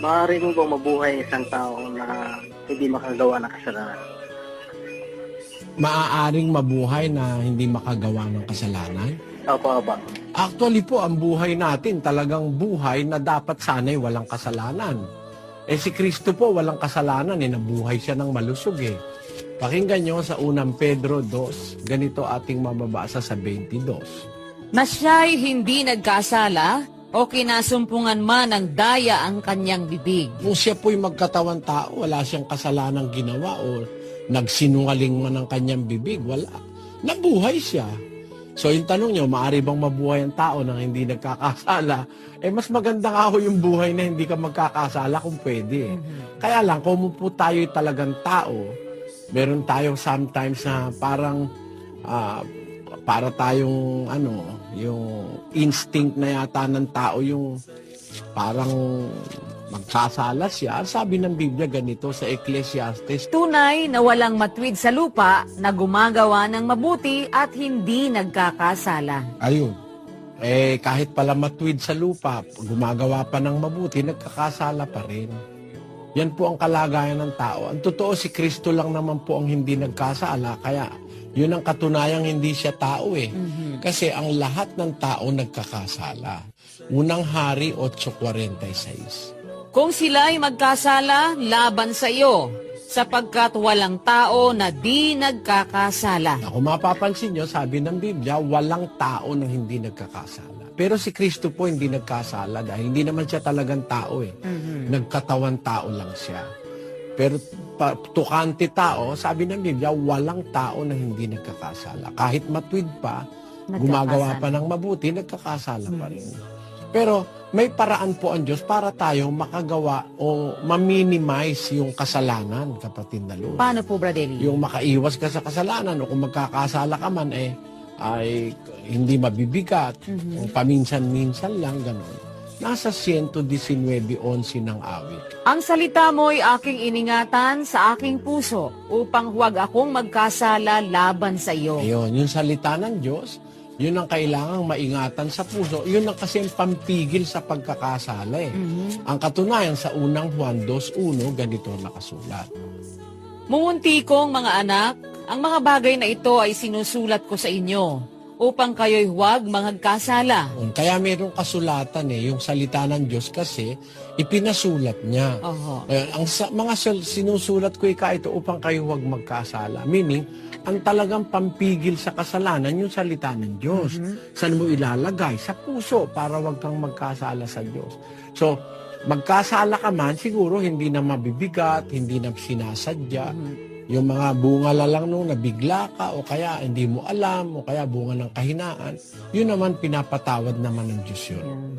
Maaari mo bang mabuhay isang tao na hindi makagawa ng kasalanan? Maaaring mabuhay na hindi makagawa ng kasalanan? Opo, opo. Actually po, ang buhay natin talagang buhay na dapat sana'y walang kasalanan. Eh si Kristo po walang kasalanan, nabuhay siya ng malusog eh. Pakinggan nyo sa unang Pedro 2, ganito ating mababasa sa 22. Na siya'y hindi nagkasala o kinasumpungan man ng daya ang kanyang bibig. Kung siya po'y magkatawan tao, wala siyang kasalanang ginawa o nagsinungaling man ang kanyang bibig, wala. Nabuhay siya. So yung tanong nyo, maaari bang mabuhay ang tao nang hindi nagkakasala? Eh mas maganda nga ho yung buhay na hindi ka magkakasala kung pwede. Kaya lang, kung po tayo'y talagang tao, meron tayong sometimes na parang para tayong yung instinct na yata ng tao yung parang magkasala siya. Sabi ng Biblia ganito sa Ecclesiastes, Tunay na walang matwid sa lupa na gumagawa ng mabuti at hindi nagkakasala. ayun. Eh kahit pala matwid sa lupa, gumagawa pa ng mabuti, nagkakasala pa rin. Yan po ang kalagayan ng tao. Ang totoo, si Kristo lang naman po ang hindi nagkasala. Kaya yun ang katunayang hindi siya tao eh. Kasi ang lahat ng tao nagkakasala. Unang Hari 8:46. Kung sila'y magkasala, laban sa iyo, sapagkat walang tao na di nagkakasala. Kung mapapansin nyo, sabi ng Biblia, walang tao na hindi nagkakasala. Pero si Kristo po hindi nagkasala dahil hindi naman siya talagang tao eh. Nagkatawan tao lang siya. Pero tukante tao, sabi ng Biblia, walang tao na hindi nagkakasala. Kahit matwid pa, gumagawa pa ng mabuti, nagkakasala pa rin. Pero may paraan po ang Diyos para tayo makagawa o ma-minimize yung kasalanan, kapatid na Lord. Paano po, Brother Eli? Yung makaiwas ka sa kasalanan o kung magkakasala ka man ay hindi mabibigat o paminsan-minsan lang, gano'n. Nasa 119:11 ng awit. Ang salita mo'y aking iningatan sa aking puso upang huwag akong magkasala laban sa iyo. Ayun, yung salita ng Diyos, yun ang kailangang maingatan sa puso. Yun ang kasi ang pampigil sa pagkakasala eh. Ang katunayan sa unang Juan 2:1, ganito nakasulat. Mumunti kong mga anak, ang mga bagay na ito ay sinusulat ko sa inyo upang kayo'y huwag magkasala. Kaya mayroong kasulatan yung salita ng Diyos kasi ipinasulat niya. Oho. Ang mga sinusulat ko ito upang kayo huwag magkasala. Meaning, ang talagang pampigil sa kasalanan yung salita ng Diyos. Saan mo ilalagay? Sa puso para huwag kang magkasala sa Diyos. So, magkasala ka man, siguro hindi na mabibigat, hindi na sinasadya. Yung mga bunga lang nung nabigla ka o kaya hindi mo alam o kaya bunga ng kahinaan, yun naman pinapatawad naman ng Diyos yun.